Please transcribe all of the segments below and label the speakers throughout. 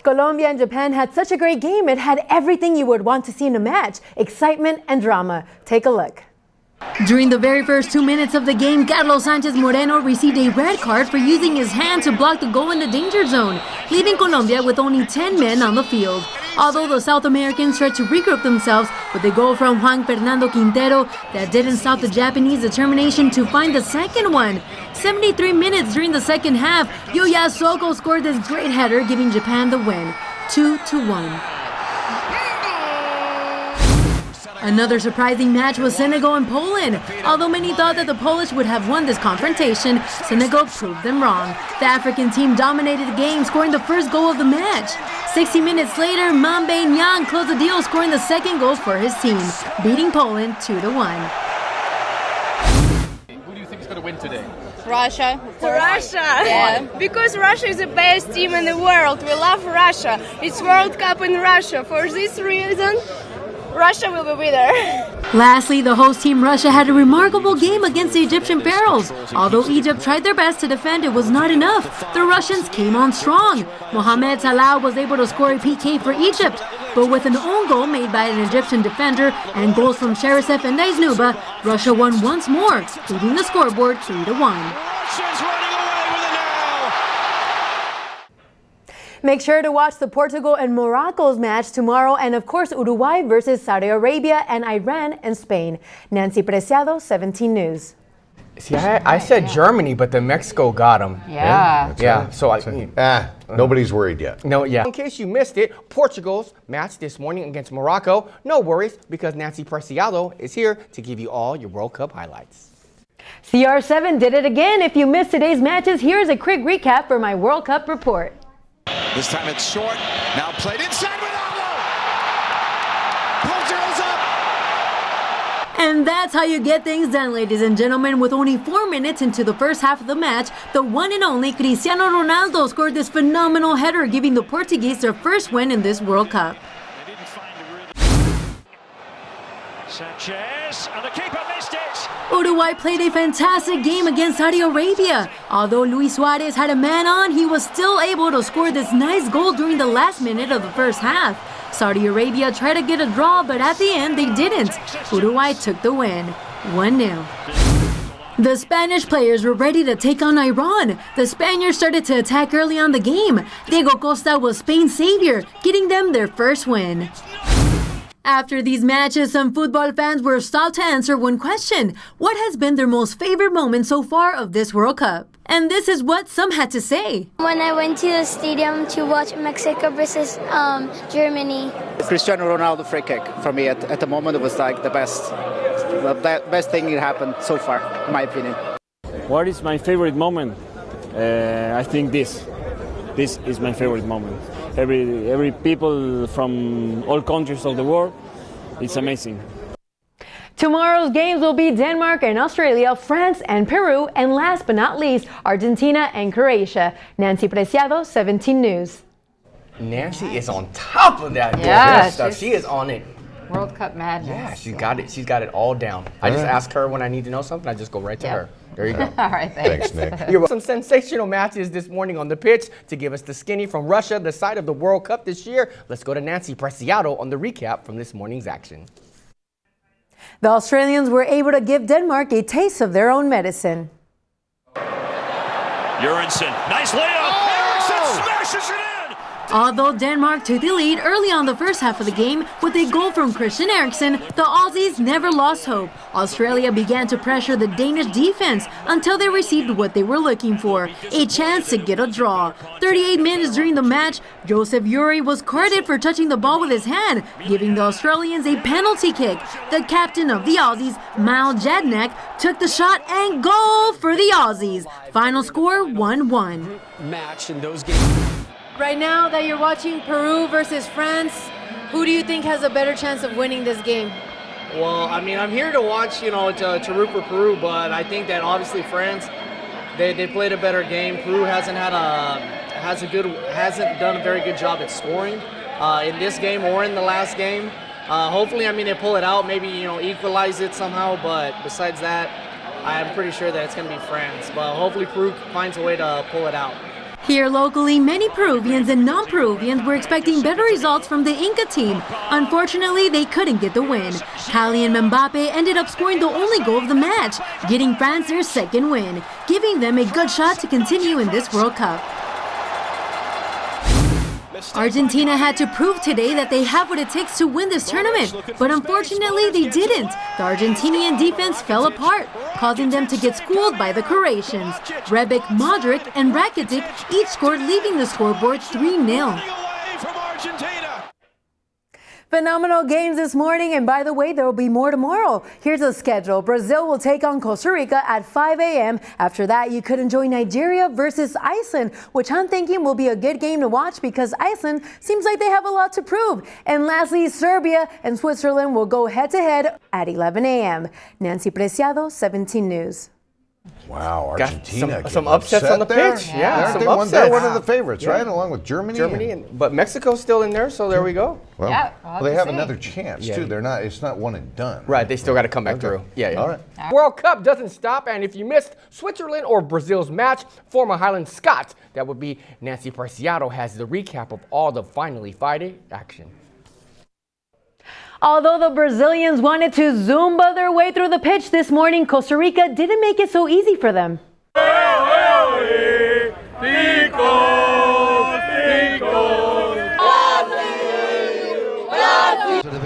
Speaker 1: Colombia and Japan had such a great game. It had everything you would want to see in a match: excitement and drama. Take a look. During the very first 2 minutes of the game, Carlos Sanchez Moreno received a red card for using his hand to block the goal in the danger zone, leaving Colombia with only 10 men on the field. Although the South Americans tried to regroup themselves with a goal from Juan Fernando Quintero, that didn't stop the Japanese determination to find the second one. 73 minutes during the second half, Yuya Soko scored this great header, giving Japan the win, 2-1. Another surprising match was Senegal and Poland. Although many thought that the Polish would have won this confrontation, Senegal proved them wrong. The African team dominated the game, scoring the first goal of the match. 60 minutes later, Mambe Nyang closed the deal, scoring the second goal for his team, beating Poland 2-1.
Speaker 2: Who do you think is going to win today?
Speaker 3: Russia.
Speaker 4: Russia?
Speaker 3: Yeah.
Speaker 4: Because Russia is the best team in the world. We love Russia. It's World Cup in Russia. For this reason, Russia will be winner.
Speaker 1: Lastly, the host team Russia had a remarkable game against the Egyptian Pharaohs. Although Egypt tried their best to defend, it was not enough. The Russians came on strong. Mohamed Salah was able to score a PK for Egypt, but with an own goal made by an Egyptian defender and goals from Sheresef and Naisnuba, Russia won once more, leading the scoreboard 3-1. Make sure to watch the Portugal and Morocco's match tomorrow, and of course Uruguay versus Saudi Arabia and Iran and Spain. Nancy Preciado, 17 News.
Speaker 5: See, I said Germany, but then Mexico got them.
Speaker 3: Yeah.
Speaker 5: So
Speaker 6: nobody's worried yet.
Speaker 5: No, yeah. In case you missed it, Portugal's match this morning against Morocco. No worries, because Nancy Preciado is here to give you all your World Cup highlights.
Speaker 1: CR7 did it again. If you missed today's matches, here's a quick recap for my World Cup report.
Speaker 7: This time it's short, now played inside with Allo! Portugal's up!
Speaker 1: And that's how you get things done, ladies and gentlemen. With only 4 minutes into the first half of the match, the one and only Cristiano Ronaldo scored this phenomenal header, giving the Portuguese their first win in this World Cup.
Speaker 8: Sanchez, and the keeper missed it!
Speaker 1: Uruguay played a fantastic game against Saudi Arabia. Although Luis Suarez had a man on, he was still able to score this nice goal during the last minute of the first half. Saudi Arabia tried to get a draw, but at the end they didn't. Uruguay took the win, 1-0. The Spanish players were ready to take on Iran. The Spaniards started to attack early on the game. Diego Costa was Spain's savior, getting them their first win. After these matches, some football fans were stopped to answer one question: what has been their most favorite moment so far of this World Cup? And this is what some had to say.
Speaker 9: When I went to the stadium to watch Mexico versus Germany.
Speaker 10: Cristiano Ronaldo free kick for me at the moment, it was like the best thing that happened so far, in my opinion.
Speaker 11: What is my favorite moment? I think this is my favorite moment. Every people from all countries of the world, it's amazing.
Speaker 1: Tomorrow's games will be Denmark and Australia, France and Peru, and last but not least, Argentina and Croatia. Nancy Preciado, 17 News.
Speaker 5: Nancy is on top of that stuff. She is on it.
Speaker 3: World Cup madness.
Speaker 5: Yeah, she's got it. She's got it all down. I just ask her when I need to know something. I just go right to her. There you go.
Speaker 3: All right, thanks.
Speaker 6: Nick.
Speaker 5: You're welcome. Some sensational matches this morning on the pitch. To give us the skinny from Russia, the site of the World Cup this year, let's go to Nancy Preciado on the recap from this morning's action.
Speaker 1: The Australians were able to give Denmark a taste of their own medicine.
Speaker 8: Jurgensen, nice layup! Eriksson smashes it in!
Speaker 1: Although Denmark took the lead early on the first half of the game with a goal from Christian Eriksen, the Aussies never lost hope. Australia began to pressure the Danish defense until they received what they were looking for, a chance to get a draw. 38 minutes during the match, Joseph Uri was carded for touching the ball with his hand, giving the Australians a penalty kick. The captain of the Aussies, Miles Jadnak, took the shot and goal for the Aussies. Final score 1-1.
Speaker 2: Match in those games.
Speaker 1: Right now that you're watching Peru versus France, who do you think has a better chance of winning this game?
Speaker 12: Well, I mean, I'm here to watch, to root for Peru, but I think that obviously France, they played a better game. Peru hasn't done a very good job at scoring in this game or in the last game. Hopefully, I mean, they pull it out, maybe equalize it somehow. But besides that, I'm pretty sure that it's going to be France. But hopefully, Peru finds a way to pull it out.
Speaker 1: Here locally, many Peruvians and non-Peruvians were expecting better results from the Inca team. Unfortunately, they couldn't get the win. Kylian Mbappe ended up scoring the only goal of the match, getting France their second win, giving them a good shot to continue in this World Cup. Argentina had to prove today that they have what it takes to win this tournament, but unfortunately they didn't. The Argentinian defense fell apart, causing them to get schooled by the Croatians. Rebic, Modric, and Rakitic each scored, leaving the scoreboard 3-0. Phenomenal games this morning, and by the way, there will be more tomorrow. Here's the schedule. Brazil will take on Costa Rica at 5 a.m. After that, you could enjoy Nigeria versus Iceland, which I'm thinking will be a good game to watch because Iceland seems like they have a lot to prove. And lastly, Serbia and Switzerland will go head-to-head at 11 a.m. Nancy Preciado, 17 News.
Speaker 6: Wow, Argentina
Speaker 5: some upsets on the pitch. Yeah, some upsets.
Speaker 6: They're one of the favorites, right? Along with Germany.
Speaker 5: But Mexico's still in there, so there we go.
Speaker 6: Well, well they have another chance too. They're not. It's not one and done.
Speaker 5: Right. They still got to come back through. Yeah.
Speaker 6: All right.
Speaker 5: World Cup doesn't stop, and if you missed Switzerland or Brazil's match, former Highland Scot, that would be Nancy Preciado, has the recap of all the finally fighting action.
Speaker 1: Although the Brazilians wanted to Zumba their way through the pitch this morning, Costa Rica didn't make it so easy for them.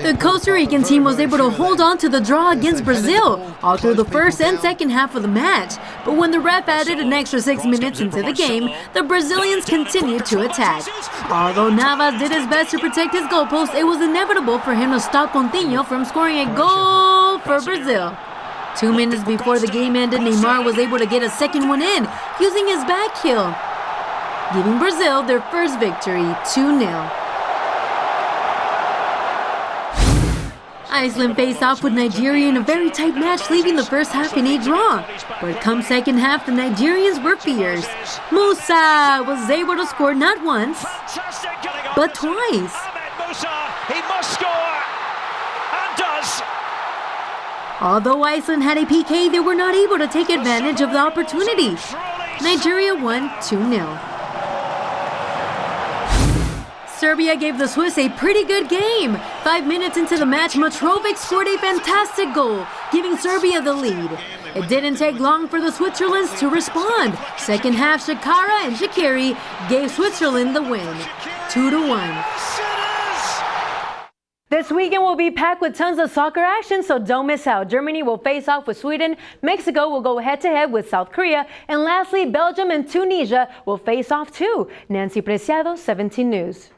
Speaker 1: The Costa Rican team was able to hold on to the draw against Brazil all through the first and second half of the match. But when the ref added an extra 6 minutes into the game, the Brazilians continued to attack. Although Navas did his best to protect his goalpost, it was inevitable for him to stop Coutinho from scoring a goal for Brazil. 2 minutes before the game ended, Neymar was able to get a second one in using his back heel, giving Brazil their first victory, 2-0. Iceland faced off with Nigeria in a very tight match, leaving the first half in a draw. But come second half, the Nigerians were fierce. Musa was able to score not once, but twice.
Speaker 8: He must score, and does.
Speaker 1: Although Iceland had a PK, they were not able to take advantage of the opportunity. Nigeria won 2-0. Serbia gave the Swiss a pretty good game. 5 minutes into the match, Mitrovic scored a fantastic goal, giving Serbia the lead. It didn't take long for the Switzerlands to respond. Second half, Shakara and Shaqiri gave Switzerland the win, 2-1. This weekend will be packed with tons of soccer action, so don't miss out. Germany will face off with Sweden, Mexico will go head-to-head with South Korea, and lastly, Belgium and Tunisia will face off too. Nancy Preciado, 17 News.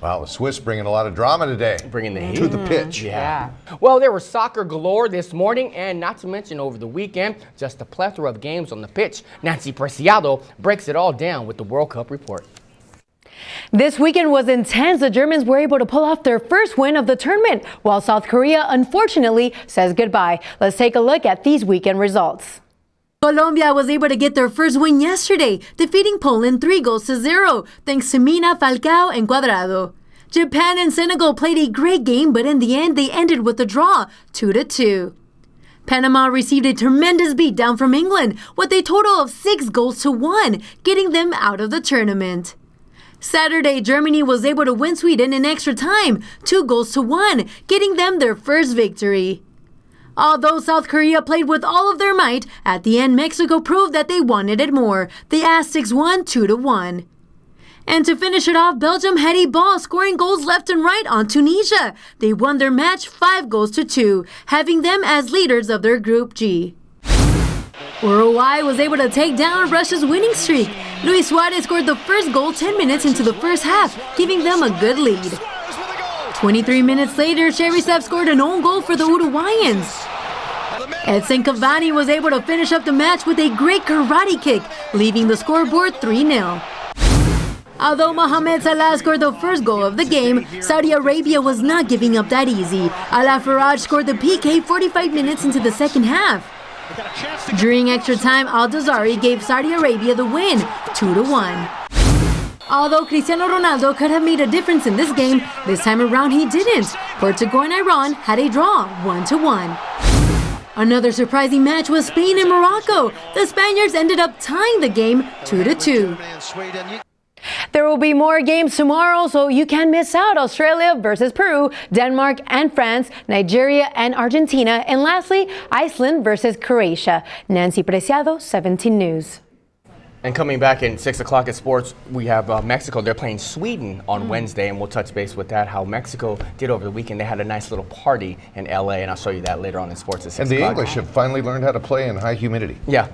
Speaker 6: Wow, the Swiss bringing a lot of drama today.
Speaker 5: Bringing the heat
Speaker 6: to the pitch.
Speaker 5: Yeah. Well, there was soccer galore this morning, and not to mention over the weekend, just a plethora of games on the pitch. Nancy Preciado breaks it all down with the World Cup report.
Speaker 1: This weekend was intense. The Germans were able to pull off their first win of the tournament, while South Korea unfortunately says goodbye. Let's take a look at these weekend results. Colombia was able to get their first win yesterday, defeating Poland 3-0, thanks to Mina, Falcao, and Cuadrado. Japan and Senegal played a great game, but in the end, they ended with a draw, 2-2. Panama received a tremendous beatdown from England, with a total of 6-1, getting them out of the tournament. Saturday, Germany was able to win Sweden in extra time, 2-1, getting them their first victory. Although South Korea played with all of their might, at the end Mexico proved that they wanted it more. The Aztecs won 2-1. And to finish it off, Belgium had a ball, scoring goals left and right on Tunisia. They won their match 5-2, having them as leaders of their Group G. Uruguay was able to take down Russia's winning streak. Luis Suarez scored the first goal 10 minutes into the first half, giving them a good lead. 23 minutes later, Cherisev scored an own goal for the Uruguayans. Edson Cavani was able to finish up the match with a great karate kick, leaving the scoreboard 3-0. Although Mohamed Salah scored the first goal of the game, Saudi Arabia was not giving up that easy. Ala Faraj scored the PK 45 minutes into the second half. During extra time, Al-Dazari gave Saudi Arabia the win, 2-1. Although Cristiano Ronaldo could have made a difference in this game, this time around he didn't. Portugal and Iran had a draw, 1-1. Another surprising match was Spain and Morocco. The Spaniards ended up tying the game 2-2. There will be more games tomorrow, so you can't miss out. Australia versus Peru, Denmark and France, Nigeria and Argentina, and lastly, Iceland versus Croatia. Nancy Preciado, 17 News.
Speaker 5: And coming back in 6 o'clock at sports, we have Mexico. They're playing Sweden on Wednesday, and we'll touch base with that, how Mexico did over the weekend. They had a nice little party in LA, and I'll show you that later on in sports at 6 o'clock.
Speaker 6: And the English have finally learned how to play in high humidity.
Speaker 5: Yeah.